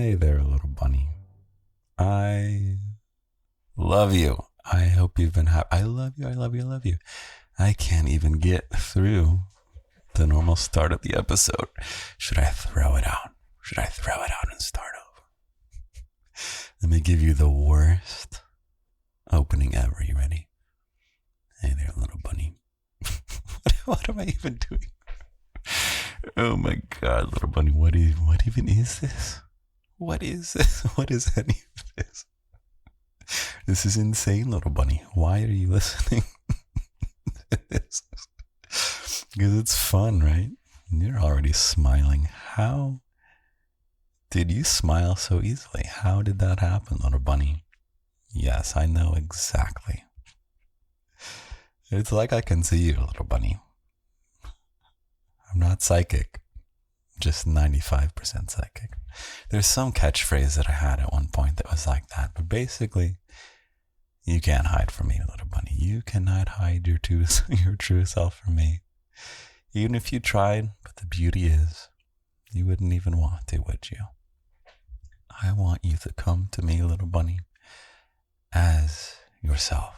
Hey there, little bunny. I love you. I hope you've been happy. I love you. I love you. I love you. I can't even get through the normal start of the episode. Should I throw it out? Should I throw it out and start over? Let me give you the worst opening ever. You ready? Hey there, little bunny. What am I even doing? Oh my god, little bunny. What even is this? What is this? What is any of this? This is insane, little bunny. Why are you listening to this? Because it's fun, right? You're already smiling. How did you smile so easily? How did that happen, little bunny? Yes, I know exactly. It's like I can see you, little bunny. I'm not psychic, just 95% psychic. There's some catchphrase that I had at one point that was like that, but basically, you can't hide from me, little bunny. You cannot hide your true self from me. Even if you tried, but the beauty is, you wouldn't even want to, would you? I want you to come to me, little bunny, as yourself,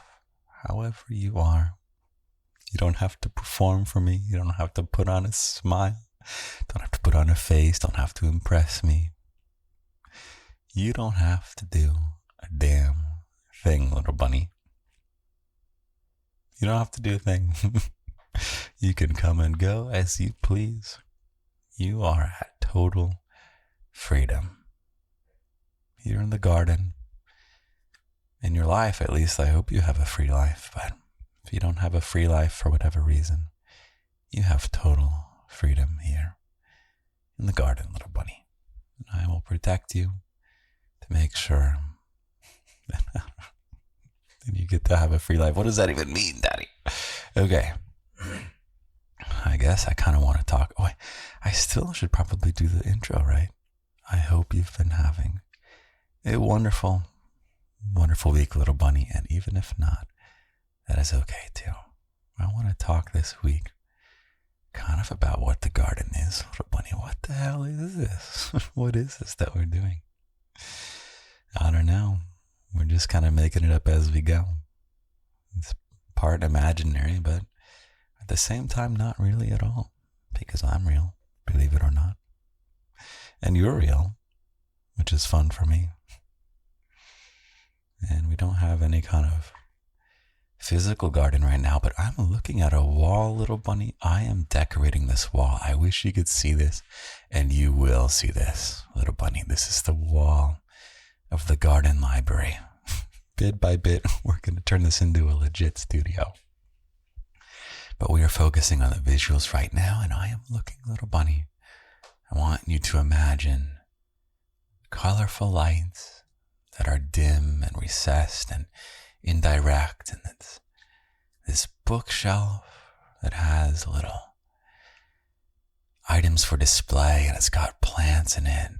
however you are. You don't have to perform for me. You don't have to put on a smile. Don't have to put on a face. Don't have to impress me. You don't have to do a damn thing, little bunny. You don't have to do a thing. You can come and go as you please. You are at total freedom. Here in the garden. In your life, at least, I hope you have a free life. But if you don't have a free life for whatever reason, you have total freedom here in the garden, little bunny. And I will protect you to make sure that you get to have a free life. What does that even mean, Daddy? Okay. I guess I kind of want to talk. Oh, I still should probably do the intro, right? I hope you've been having a wonderful, wonderful week, little bunny. And even if not, that is okay too. I want to talk this week kind of about what the garden is, little bunny. What the hell is this? What is this that we're doing? I don't know. We're just kind of making it up as we go. It's part imaginary, but at the same time, not really at all. Because I'm real, believe it or not. And you're real, which is fun for me. And we don't have any kind of physical garden right now, but I'm looking at a wall, little bunny. I am decorating this wall. I wish you could see this, and you will see this, little bunny. This is the wall of the garden library. Bit by bit, we're going to turn this into a legit studio. But we are focusing on the visuals right now, and I am looking, little bunny. I want you to imagine colorful lights that are dim and recessed and indirect, and it's this bookshelf that has little items for display, and it's got plants in it.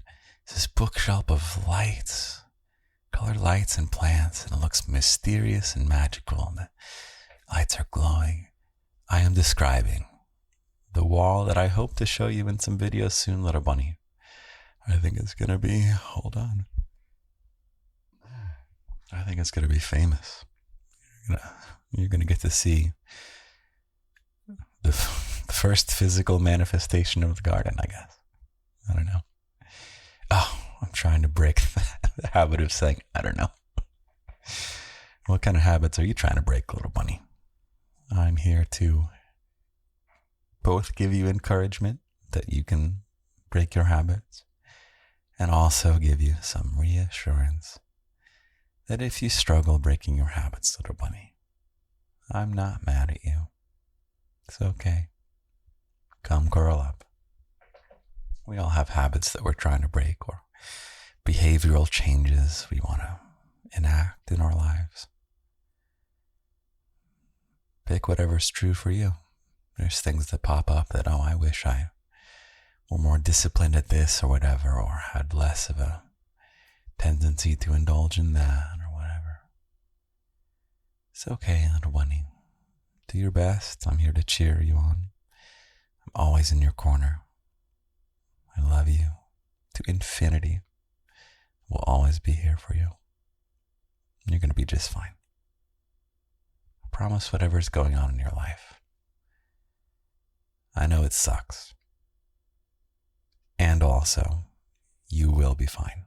It's this bookshelf of lights, colored lights and plants, and it looks mysterious and magical, and the lights are glowing. I am describing the wall that I hope to show you in some videos soon, little bunny. I think it's gonna be, hold on. I think it's going to be famous. You're going to get to see the first physical manifestation of the garden, I guess. I don't know. Oh, I'm trying to break the habit of saying, I don't know. What kind of habits are you trying to break, little bunny? I'm here to both give you encouragement that you can break your habits and also give you some reassurance that if you struggle breaking your habits, little bunny, I'm not mad at you. It's okay. Come curl up. We all have habits that we're trying to break or behavioral changes we want to enact in our lives. Pick whatever's true for you. There's things that pop up that, oh, I wish I were more disciplined at this or whatever, or had less of a tendency to indulge in that or whatever. It's okay, little bunny. Do your best. I'm here to cheer you on. I'm always in your corner. I love you to infinity. always be here for you. You're going to be just fine. I promise whatever's going on in your life. I know it sucks. And also, you will be fine.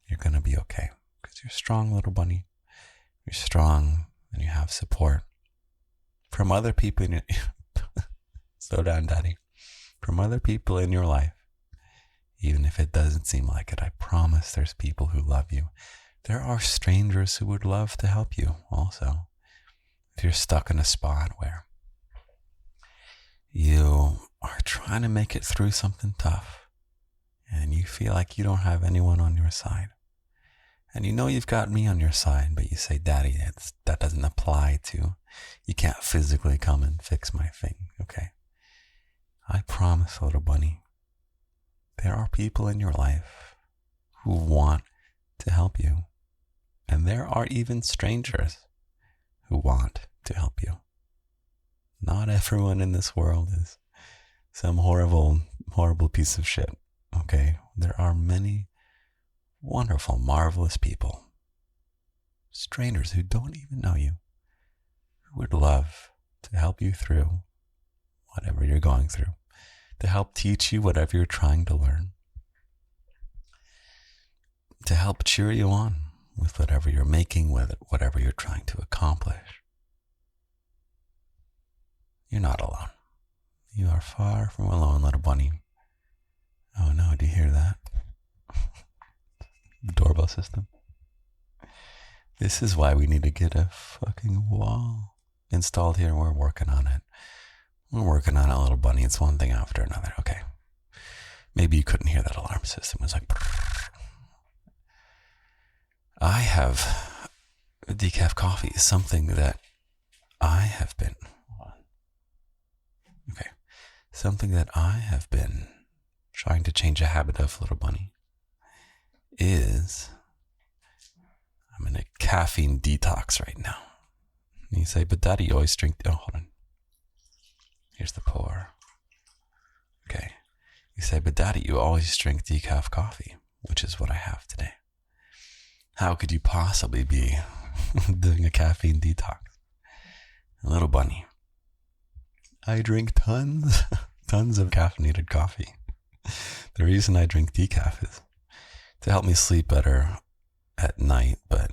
You're going to be okay. Because you're strong, little bunny. You're strong and you have support from other people in your slow down, Daddy. From other people in your life. Even if it doesn't seem like it, I promise there's people who love you. There are strangers who would love to help you also. If you're stuck in a spot where you are trying to make it through something tough and you feel like you don't have anyone on your side, and you know you've got me on your side, but you say, Daddy, that doesn't apply to, you can't physically come and fix my thing, okay? I promise, little bunny, there are people in your life who want to help you. And there are even strangers who want to help you. Not everyone in this world is some horrible, horrible piece of shit, okay? There are many wonderful, marvelous people, strangers who don't even know you, who would love to help you through whatever you're going through, to help teach you whatever you're trying to learn, to help cheer you on with whatever you're making, with it, whatever you're trying to accomplish. You're not alone. You are far from alone, little bunny. Oh no, do you hear that? The doorbell system. This is why we need to get a fucking wall installed here. We're working on it. We're working on it, little bunny. It's one thing after another. Okay. Maybe you couldn't hear that alarm system. It was like... I have decaf coffee, something that I have been... Okay. Something that I have been trying to change a habit of, little bunny, is I'm in a caffeine detox right now. And you say, but Daddy, you always drink... Oh, hold on. Here's the pour. Okay. You say, but Daddy, you always drink decaf coffee, which is what I have today. How could you possibly be doing a caffeine detox? Little bunny, I drink tons of caffeinated coffee. The reason I drink decaf is to help me sleep better at night, but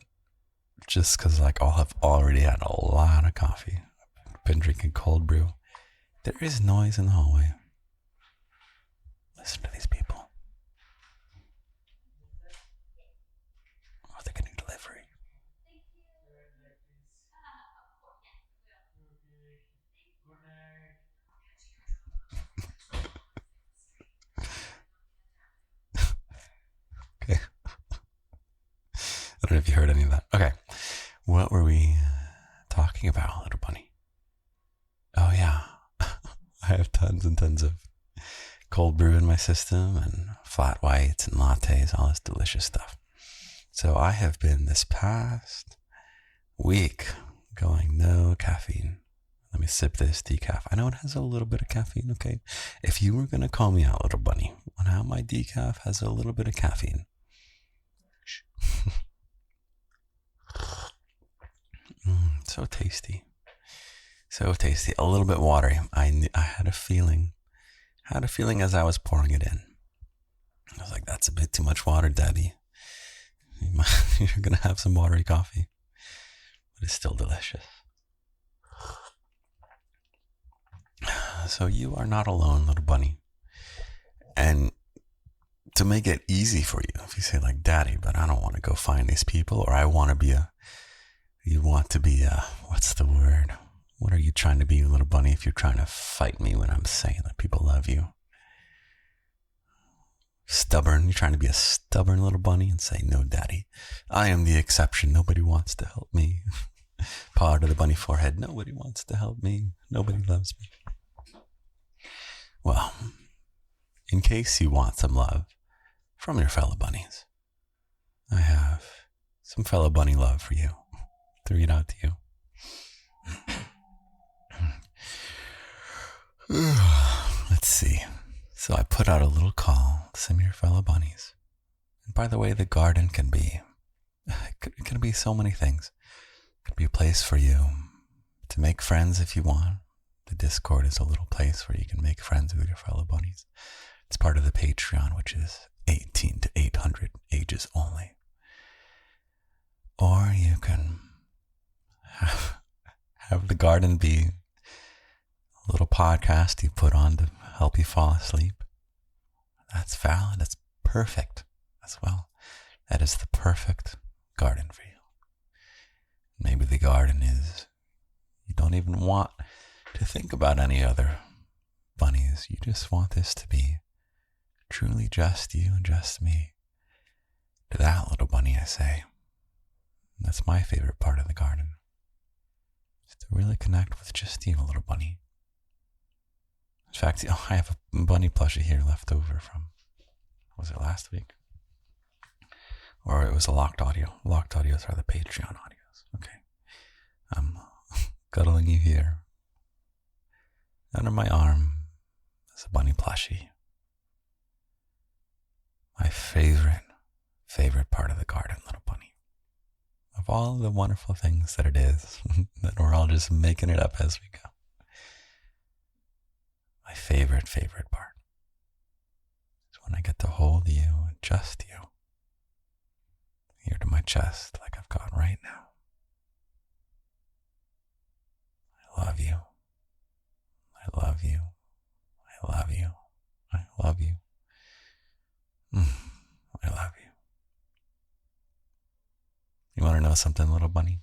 just because I'll have already had a lot of coffee. I've been drinking cold brew. There is noise in the hallway. Listen to these people. Oh, they're getting delivery. Okay. I don't know if you heard any of that. Okay. What were we talking about, little bunny? Oh, yeah. I have tons and tons of cold brew in my system and flat whites and lattes, all this delicious stuff. So I have been this past week going no caffeine. Let me sip this decaf. I know it has a little bit of caffeine, okay? If you were going to call me out, little bunny, on how my decaf has a little bit of caffeine. So tasty. So tasty. A little bit watery. I had a feeling as I was pouring it in. I was like, that's a bit too much water, Daddy. You're going to have some watery coffee. But it's still delicious. So you are not alone, little bunny. And to make it easy for you, if you say like, Daddy, but I don't want to go find these people, or I want to be what's the word? What are you trying to be, little bunny, if you're trying to fight me when I'm saying that people love you? Stubborn. You're trying to be a stubborn little bunny and say, no, Daddy, I am the exception. Nobody wants to help me. Paw to the bunny forehead. Nobody wants to help me. Nobody loves me. Well, in case you want some love from your fellow bunnies, I have some fellow bunny love for you to read out to you. Let's see. So I put out a little call to some of your fellow bunnies And by the way, the garden can be so many things. It could be a place for you to make friends if you want. The Discord is a little place where you can make friends with your fellow bunnies. It's part of the Patreon, which is 18 to 800 ages only. Or you can have the garden be a little podcast you put on to help you fall asleep. That's valid. That's perfect as well. That is the perfect garden for you. Maybe the garden is you don't even want to think about any other bunnies. You just want this to be truly just you and just me. To that little bunny, I say, that's my favorite part of the garden. Is to really connect with just you, little bunny. In fact, I have a bunny plushie here left over from, was it last week? Or it was a locked audio. Locked audios are the Patreon audios. Okay. I'm cuddling you here. Under my arm is a bunny plushie. My favorite part of the garden, little bunny. Of all the wonderful things that it is, that we're all just making it up as we go. My favorite part is when I get to hold you, just you, here to my chest like I've got right now. I love you. I love you. I love you. I love you. I love you. You want to know something, little bunny?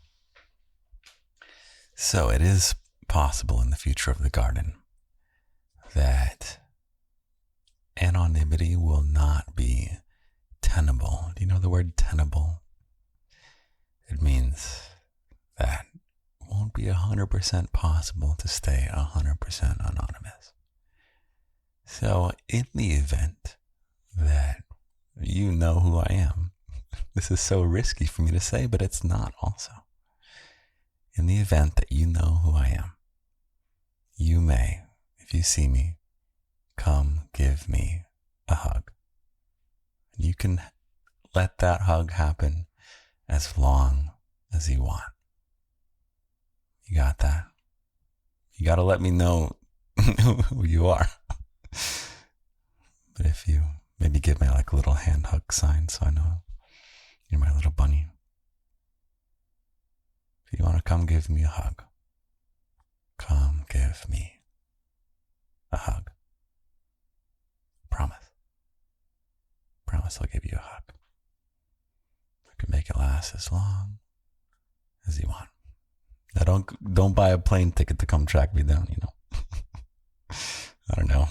So it is possible in the future of the garden that anonymity will not be tenable. Do you know the word tenable? It means that it won't be 100% possible to stay 100% anonymous. So in the event that you know who I am, this is so risky for me to say, but it's not also. In the event that you know who I am, you may, if you see me, come give me a hug. You can let that hug happen as long as you want. You got that? You got to let me know who you are. But if you maybe give me like a little hand hug sign so I know you're my little bunny. If you want to come give me a hug, come give me a hug. Promise. Promise I'll give you a hug. I can make it last as long as you want. Now don't buy a plane ticket to come track me down, you know. I don't know.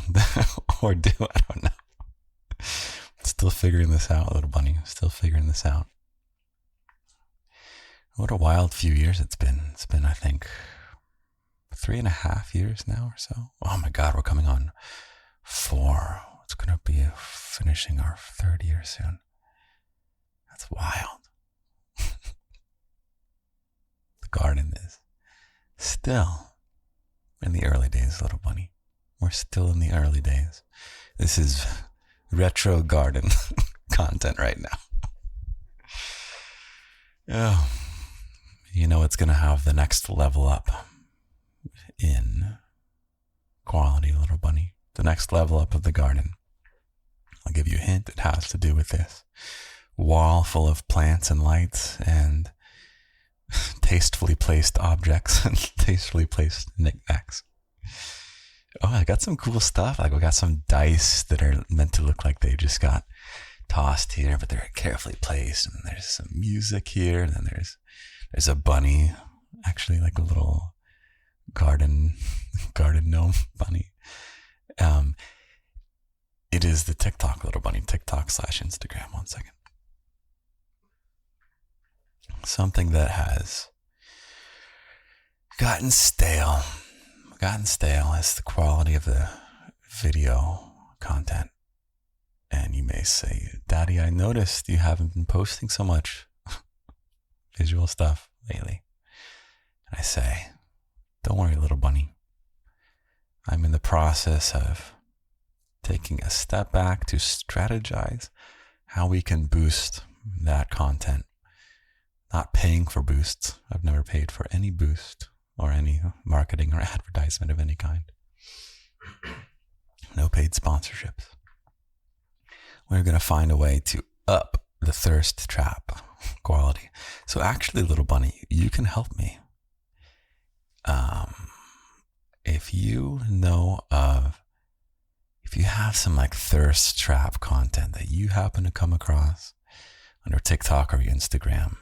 Or do, I don't know. Still figuring this out, little bunny. Still figuring this out. What a wild few years it's been. It's been, I think, 3.5 years now or so. Oh my God, we're coming on 4. It's going to be finishing our 3rd year soon. That's wild. The garden is still in the early days, little bunny. We're still in the early days. This is retro garden content right now. Oh, you know it's going to have the next level up in quality, little bunny. The next level up of the garden. I'll give you a hint. It has to do with this wall full of plants and lights and tastefully placed objects and tastefully placed knickknacks. Oh, I got some cool stuff. Like we got some dice that are meant to look like they just got tossed here, but they're carefully placed. And there's some music here. And then there's a bunny, actually like a little garden gnome bunny. It is the TikTok little bunny, TikTok/Instagram. 1 second. Something that has gotten stale is the quality of the video content. And you may say, Daddy, I noticed you haven't been posting so much visual stuff lately. And I say, don't worry, little bunny. I'm in the process of taking a step back to strategize how we can boost that content. Not paying for boosts. I've never paid for any boost or any marketing or advertisement of any kind. No paid sponsorships. We're going to find a way to up the thirst trap quality. So actually, little bunny, you can help me. If you know of, if you have some like thirst trap content that you happen to come across on your TikTok or your Instagram,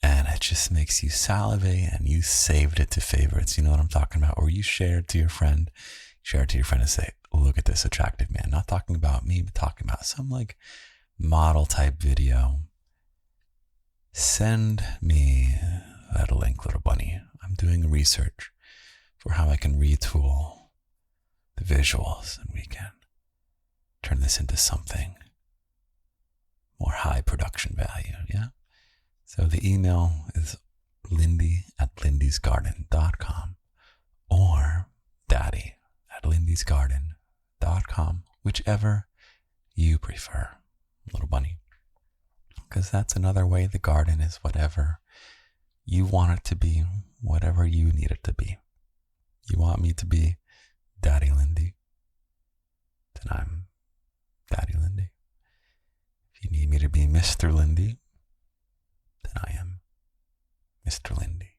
and it just makes you salivate and you saved it to favorites, you know what I'm talking about? Or you share it to your friend, and say, look at this attractive man. Not talking about me, but talking about some like model type video. Send me that link, little bunny. I'm doing research for how I can retool the visuals and we can turn this into something more high production value. Yeah. So the email is lindy@lindysgarden.com or daddy@lindysgarden.com, whichever you prefer, little bunny. Because that's another way the garden is whatever you want it to be, whatever you need it to be. You want me to be Daddy Lindy, then I'm Daddy Lindy. If you need me to be Mr. Lindy, then I am Mr. Lindy.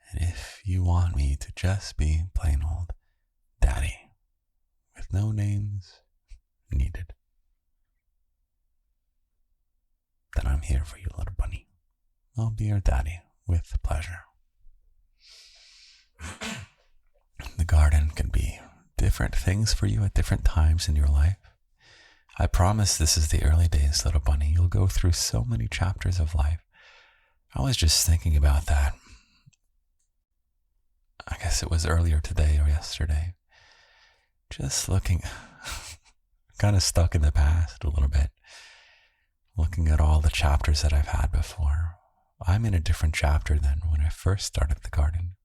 And if you want me to just be plain old Daddy, with no names needed, then I'm here for you, little bunny. I'll be your daddy with pleasure. The garden can be different things for you at different times in your life. I promise this is the early days, little bunny. You'll go through so many chapters of life. I was just thinking about that. I guess it was earlier today or yesterday. Just looking, kind of stuck in the past a little bit. Looking at all the chapters that I've had before. I'm in a different chapter than when I first started the garden.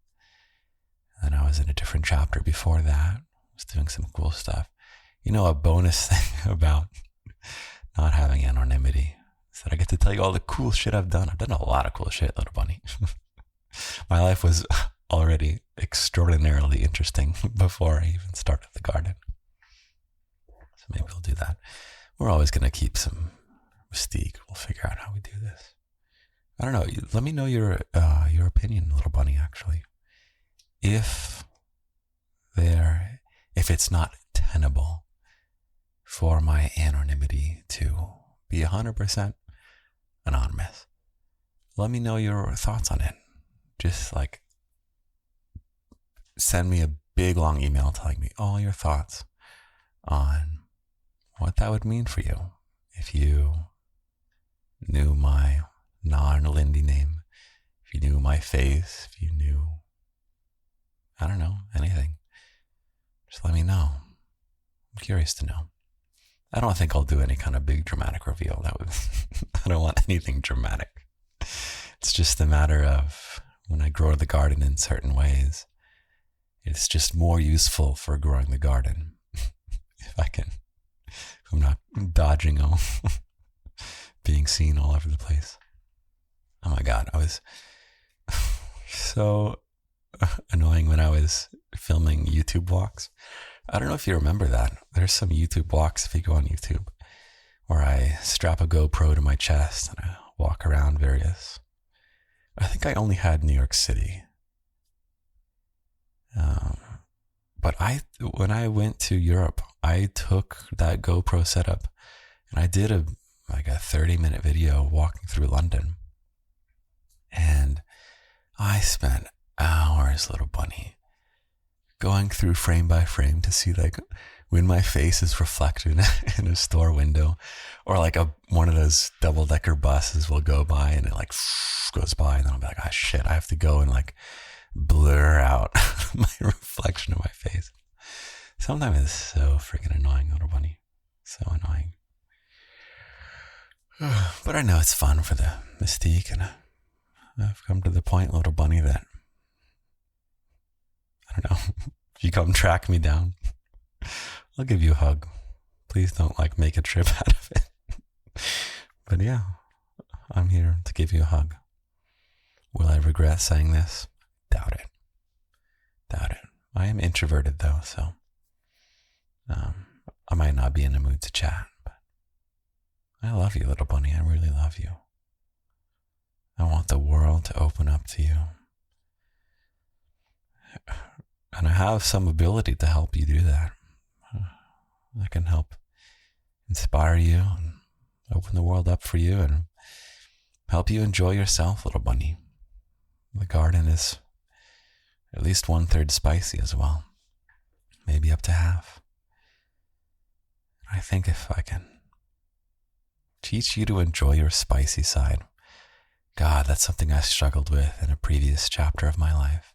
And I was in a different chapter before that. I was doing some cool stuff. You know, a bonus thing about not having anonymity is that I get to tell you all the cool shit I've done. I've done a lot of cool shit, little bunny. My life was already extraordinarily interesting before I even started the garden. So maybe we'll do that. We're always going to keep some mystique. We'll figure out how we do this. I don't know. Let me know your opinion, little bunny, actually. If it's not tenable for my anonymity to be 100% anonymous, let me know your thoughts on it. Just like send me a big long email telling me all your thoughts on what that would mean for you if you knew my non-Lindy name, if you knew my face, if you knew, I don't know, anything. Just let me know. I'm curious to know. I don't think I'll do any kind of big dramatic reveal. I don't want anything dramatic. It's just a matter of when I grow the garden in certain ways, it's just more useful for growing the garden. if I'm not dodging being seen all over the place. Oh my God, I was so annoying when I was filming YouTube walks. I don't know if you remember that. There's some YouTube walks if you go on YouTube where I strap a GoPro to my chest and I walk around various. I think I only had New York City. But when I went to Europe, I took that GoPro setup and I did a 30-minute video walking through London. And I spent hours, little bunny, going through frame by frame to see like when my face is reflected in a store window, or like one of those double-decker buses will go by and it like goes by, and then I'll be like, oh shit, I have to go and like blur out my reflection of my face. Sometimes it's so freaking annoying, little bunny. So annoying. But I know it's fun for the mystique, and I've come to the point, little bunny, that I don't know, if you come track me down, I'll give you a hug. Please don't like make a trip out of it. But yeah, I'm here to give you a hug. Will I regret saying this? Doubt it. Doubt it. I am introverted though, so I might not be in the mood to chat, but I love you, little bunny. I really love you. I want the world to open up to you. And I have some ability to help you do that. I can help inspire you and open the world up for you and help you enjoy yourself, little bunny. The garden is at least 1/3 spicy as well. Maybe up to half. I think if I can teach you to enjoy your spicy side, God, that's something I struggled with in a previous chapter of my life.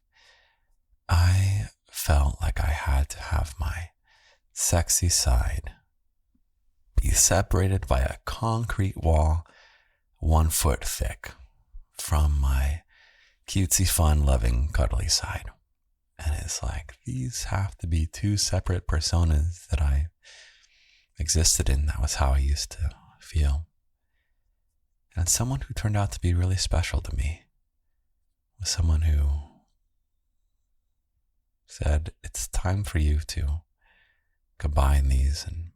I felt like I had to have my sexy side be separated by a concrete wall 1 foot thick from my cutesy, fun, loving, cuddly side. And it's like, these have to be two separate personas that I existed in. That was how I used to feel. And someone who turned out to be really special to me was someone who said, it's time for you to combine these and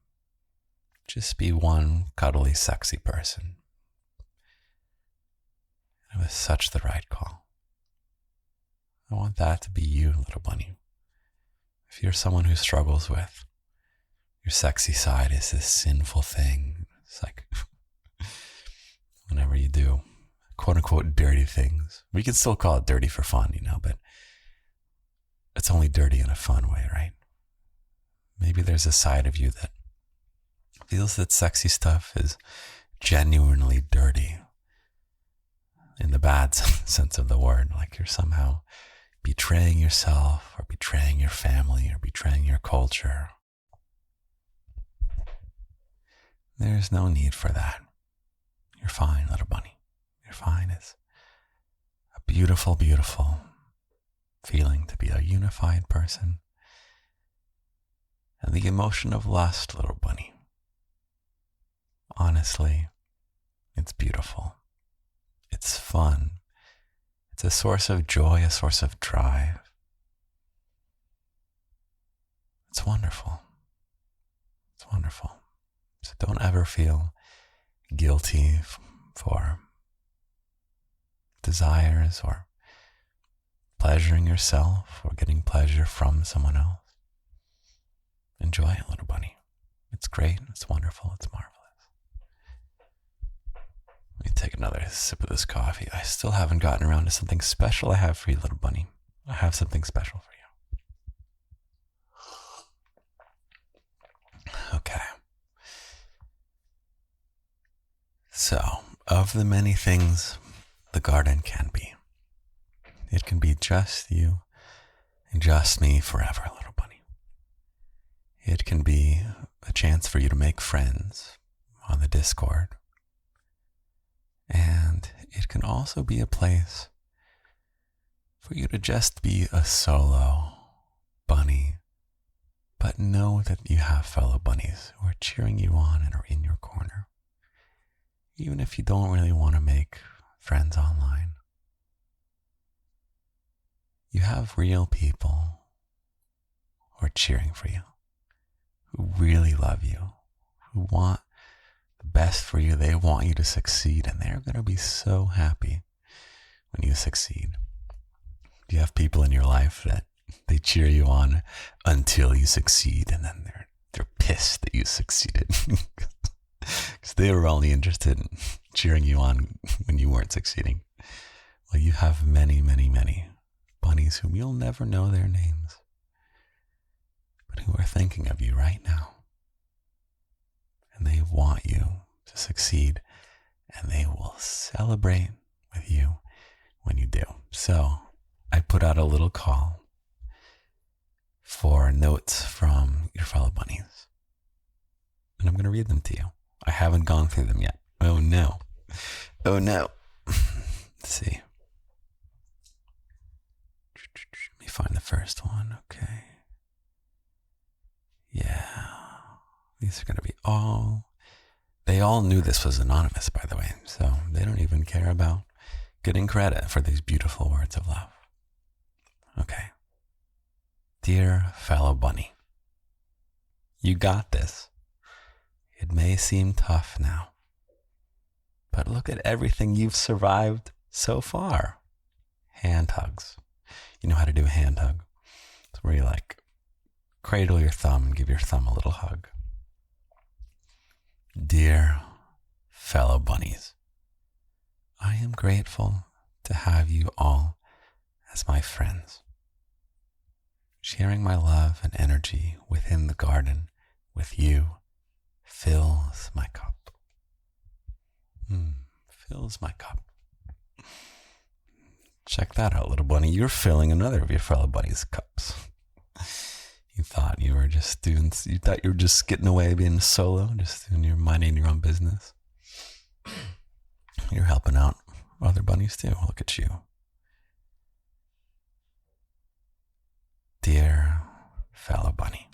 just be one cuddly, sexy person. It was such the right call. I want that to be you, little bunny. If you're someone who struggles with your sexy side is this sinful thing, it's like whenever you do quote unquote dirty things, we can still call it dirty for fun, but it's only dirty in a fun way, right? Maybe there's a side of you that feels that sexy stuff is genuinely dirty in the bad sense of the word, like you're somehow betraying yourself or betraying your family or betraying your culture. There's no need for that. You're fine, little bunny. You're fine. It's a beautiful, beautiful feeling to be a unified person. And the emotion of lust, little bunny. Honestly, it's beautiful. It's fun. It's a source of joy, a source of drive. It's wonderful. It's wonderful. So don't ever feel guilty for desires or pleasuring yourself or getting pleasure from someone else. Enjoy it, little bunny. It's great. It's wonderful. It's marvelous. Let me take another sip of this coffee. I still haven't gotten around to something special I have for you, little bunny. I have something special for you. Okay. So, of the many things the garden can be, it can be just you and just me forever, little bunny. It can be a chance for you to make friends on the Discord. And it can also be a place for you to just be a solo bunny, but know that you have fellow bunnies who are cheering you on and are in your corner. Even if you don't really want to make friends online, you have real people who are cheering for you, who really love you, who want the best for you. They want you to succeed, and they're going to be so happy when you succeed. Do you have people in your life that they cheer you on until you succeed, and then they're pissed that you succeeded? Because they were only interested in cheering you on when you weren't succeeding. Well, you have many, many, many bunnies whom you'll never know their names, but who are thinking of you right now. And they want you to succeed, and they will celebrate with you when you do. So I put out a little call for notes from your fellow bunnies, and I'm going to read them to you. I haven't gone through them yet. Oh no. Oh no. Let's see. Let me find the first one. Okay. Yeah. These are going to be all They all knew this was anonymous, by the way, so they don't even care about getting credit for these beautiful words of love. Okay. Dear fellow bunny, you got this. It may seem tough now, but look at everything you've survived so far. Hand hugs. You know how to do a hand hug? It's where you like cradle your thumb and give your thumb a little hug. Dear fellow bunnies, I am grateful to have you all as my friends. Sharing my love and energy within the garden with you fills my cup. Fills my cup. Check that out, little bunny. You're filling another of your fellow bunnies' cups. You thought you were just getting away being solo, just doing your minding your own business. You're helping out other bunnies too. Look at you. Dear fellow bunny,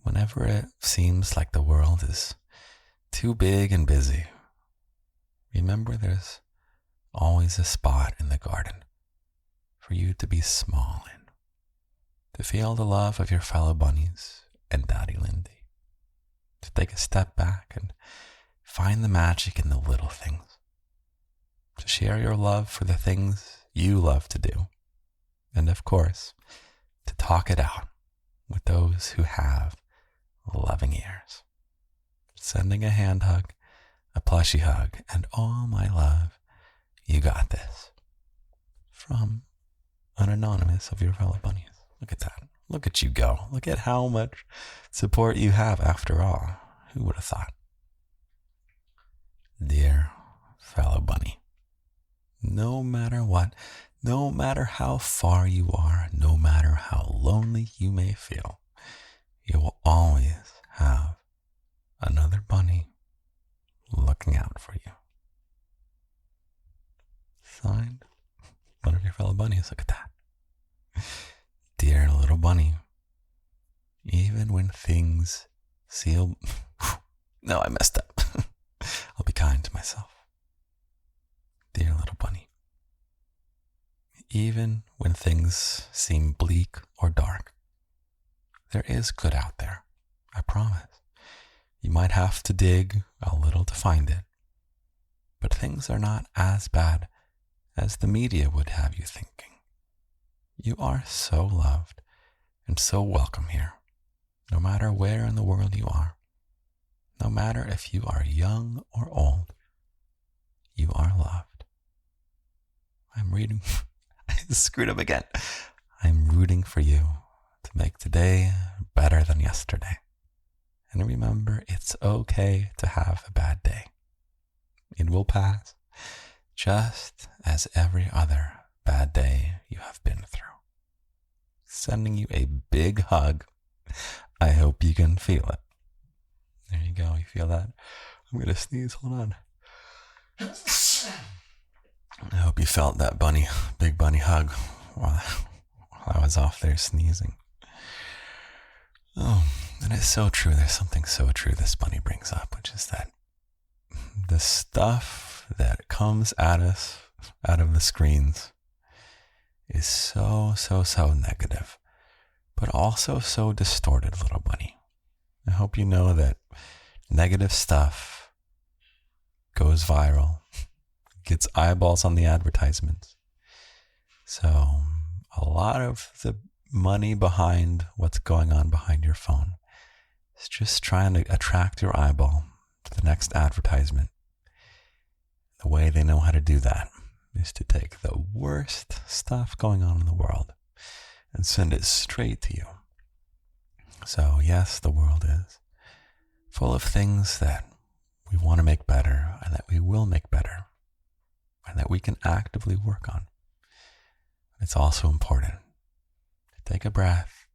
whenever it seems like the world is too big and busy, remember there's always a spot in the garden for you to be small in, to feel the love of your fellow bunnies and Daddy Lindy, to take a step back and find the magic in the little things, to share your love for the things you love to do, and of course, to talk it out with those who have loving ears. Sending a hand hug, a plushy hug, and all my love. You got this. From an anonymous of your fellow bunnies. Look at that. Look at you go. Look at how much support you have after all. Who would have thought? Dear fellow bunny, no matter what, no matter how far you are, no matter how lonely you may feel, you will always have another bunny looking out for you. Signed, one of your fellow bunnies. Look at that. Dear little bunny, even when things seem... No, I messed up. I'll be kind to myself. Dear little bunny, even when things seem bleak or dark, there is good out there. I promise. You might have to dig a little to find it, but things are not as bad as the media would have you thinking. You are so loved and so welcome here, no matter where in the world you are. No matter if you are young or old, you are loved. I'm reading. I screwed up again. I'm rooting for you to make today better than yesterday. And remember, it's okay to have a bad day. It will pass, just as every other bad day you have been through. Sending you a big hug. I hope you can feel it. There you go. You feel that? I'm going to sneeze. Hold on. I hope you felt that big bunny hug while I was off there sneezing. Oh, and it's so true. There's something so true this bunny brings up, which is that the stuff that comes at us out of the screens is so negative, but also so distorted, little bunny. I hope you know that negative stuff goes viral, gets eyeballs on the advertisements. So a lot of the money behind what's going on behind your phone is just trying to attract your eyeball to the next advertisement. The way they know how to do that is to take the worst stuff going on in the world and send it straight to you. So yes, the world is full of things that we want to make better and that we will make better and that we can actively work on. It's also important to take a breath,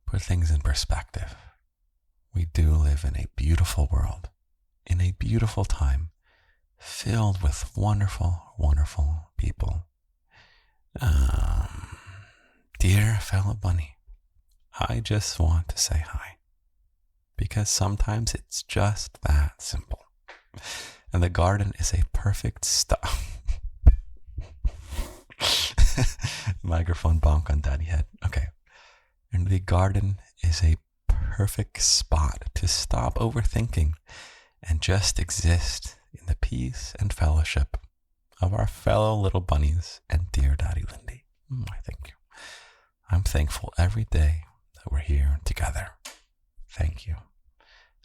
put things in perspective. We do live in a beautiful world, in a beautiful time, filled with wonderful, wonderful people. Dear fellow bunny, I just want to say hi. because sometimes it's just that simple. And the garden is a perfect stop. Microphone bonk on daddy head. Okay. And the garden is a perfect spot to stop overthinking and just exist in the peace and fellowship of our fellow little bunnies and dear Daddy Lindy. I thank you. I'm thankful every day that we're here together. Thank you.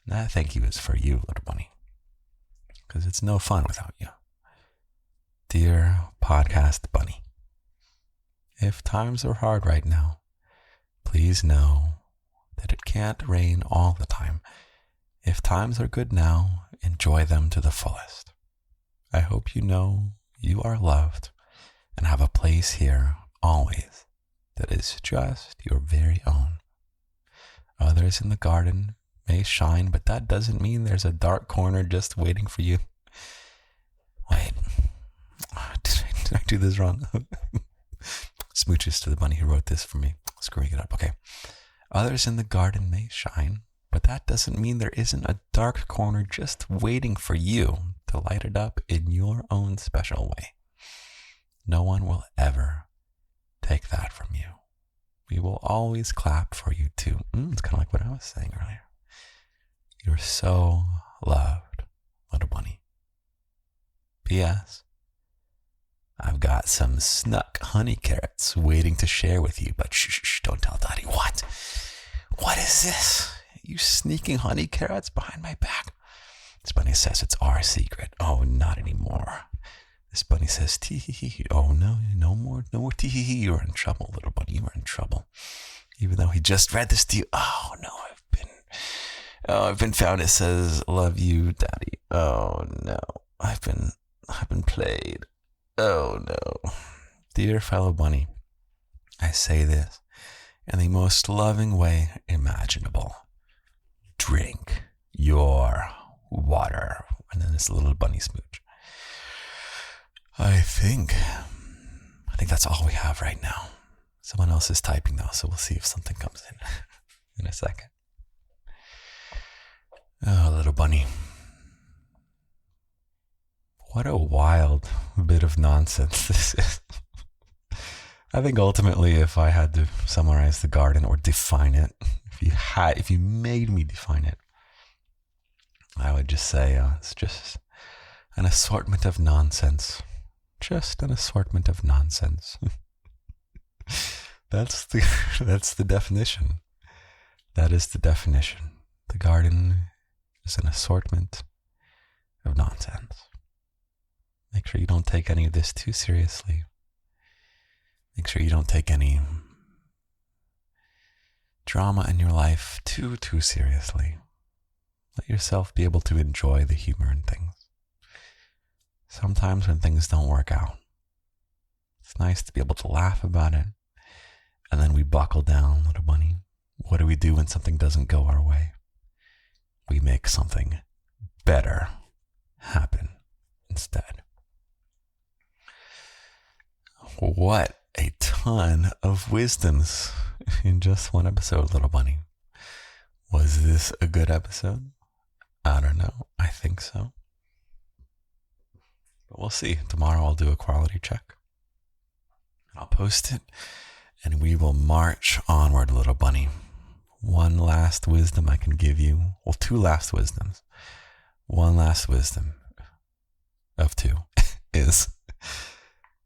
And that thank you is for you, little bunny, because it's no fun without you. Dear podcast bunny, if times are hard right now, please know that it can't rain all the time. If times are good now, enjoy them to the fullest. I hope you know you are loved and have a place here always that is just your very own. Others in the garden may shine, but that doesn't mean there's a dark corner just waiting for you. Wait, did I do this wrong? Smooches to the bunny who wrote this for me. Screwing it up. Okay. Others in the garden may shine, but that doesn't mean there isn't a dark corner just waiting for you to light it up in your own special way. No one will ever take that from you. We will always clap for you too. It's kind of like what I was saying earlier. You're so loved, little bunny. P.S. I've got some snuck honey carrots waiting to share with you, but shh, don't tell Daddy. What? What is this? You sneaking honey carrots behind my back? This bunny says it's our secret. Oh, not anymore. This bunny says, tee-hee-hee. Oh, no more tee-hee-hee. You're in trouble, little bunny. You are in trouble. Even though he just read this to you. Oh, no, I've been found. It says, love you, Daddy. Oh, no. I've been played. Oh, no. Dear fellow bunny, I say this in the most loving way imaginable. Drink your water. And then this little bunny smooch. I think that's all we have right now. Someone else is typing though, so we'll see if something comes in a second. Oh, little bunny. What a wild bit of nonsense this is. I think ultimately, if I had to summarize the garden or define it, if you made me define it, I would just say it's just an assortment of nonsense. Just an assortment of nonsense. That's the definition. That is the definition. The garden is an assortment of nonsense. Make sure you don't take any of this too seriously. Make sure you don't take any drama in your life too seriously. Let yourself be able to enjoy the humor in things. Sometimes when things don't work out, it's nice to be able to laugh about it. And then we buckle down, little bunny. What do we do when something doesn't go our way? We make something better happen instead. What a ton of wisdoms in just one episode, little bunny. Was this a good episode? I don't know. I think so. But we'll see. Tomorrow I'll do a quality check. I'll post it. And we will march onward, little bunny. One last wisdom I can give you. Well, two last wisdoms. One last wisdom of two is...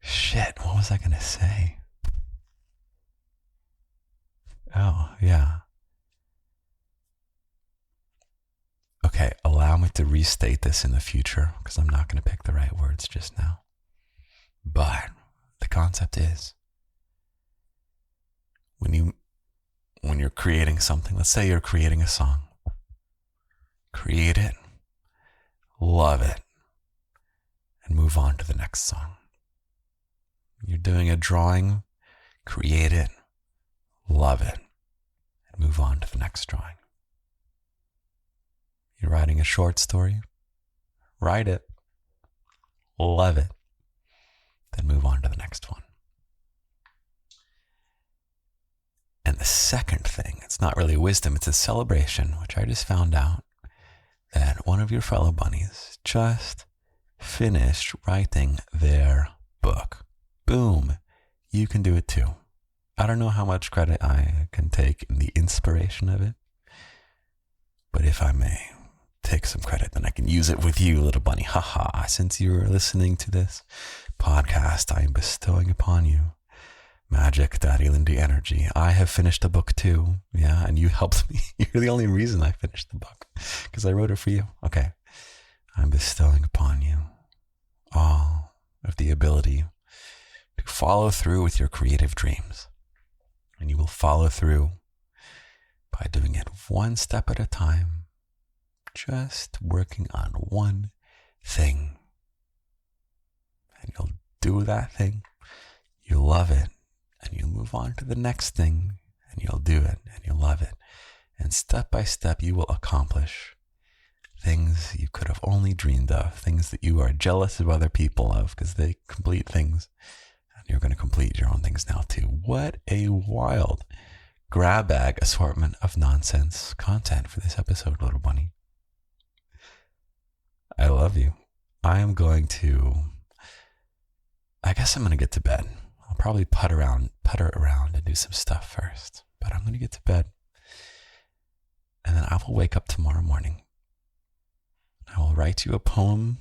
Shit, what was I going to say? Oh, yeah. Okay, allow me to restate this in the future because I'm not going to pick the right words just now. But the concept is when you're creating something, let's say you're creating a song. Create it, love it, and move on to the next song. You're doing a drawing, create it, love it, and move on to the next drawing. You're writing a short story, write it, love it, then move on to the next one. And the second thing, it's not really wisdom, it's a celebration, which I just found out that one of your fellow bunnies just finished writing their book. Boom. You can do it too. I don't know how much credit I can take in the inspiration of it, but if I may take some credit, then I can use it with you, little bunny. Haha. Since you're listening to this podcast, I am bestowing upon you magic, Daddy Lindy energy. I have finished a book too. Yeah, and you helped me. You're the only reason I finished the book, because I wrote it for you. Okay. I'm bestowing upon you all of the ability to follow through with your creative dreams. And you will follow through by doing it one step at a time, just working on one thing. And you'll do that thing, you'll love it, and you'll move on to the next thing, and you'll do it, and you'll love it. And step by step, you will accomplish things you could have only dreamed of, things that you are jealous of other people of because they complete things. And you're going to complete your own things now too. What a wild grab bag assortment of nonsense content for this episode, little bunny. I love you. I guess I'm going to get to bed. I'll probably putter around and do some stuff first, but I'm going to get to bed. And then I will wake up tomorrow morning. I will write you a poem.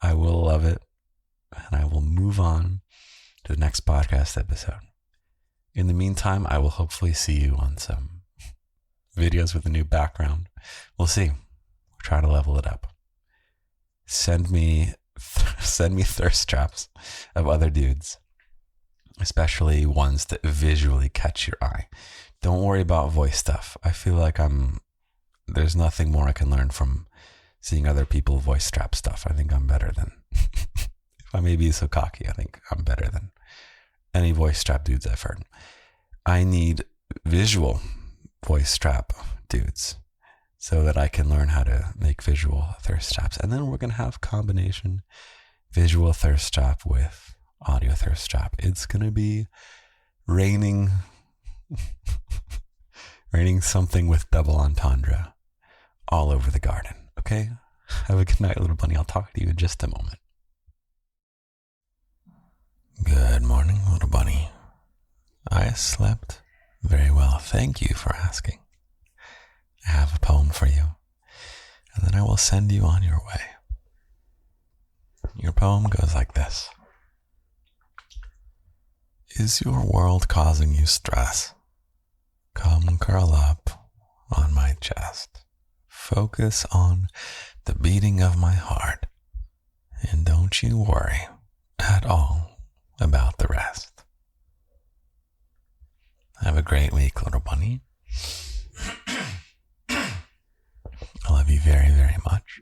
I will love it. And I will move on to the next podcast episode. In the meantime, I will hopefully see you on some videos with a new background. We'll see. We'll try to level it up. Send me thirst traps of other dudes, especially ones that visually catch your eye. Don't worry about voice stuff. I feel like there's nothing more I can learn from seeing other people voice trap stuff. I think I'm better than, if I may be so cocky, I think I'm better than any voice trap dudes I've heard. I need visual voice trap dudes so that I can learn how to make visual thirst traps. And then we're going to have combination visual thirst trap with audio thirst trap. It's going to be raining something with double entendre all over the garden. Okay? Have a good night, little bunny. I'll talk to you in just a moment. Good morning, little bunny. I slept very well. Thank you for asking. I have a poem for you, and then I will send you on your way. Your poem goes like this. Is your world causing you stress? Come curl up on my chest. Focus on the beating of my heart, and don't you worry at all about the rest. Have a great week, little bunny. I love you very, very much.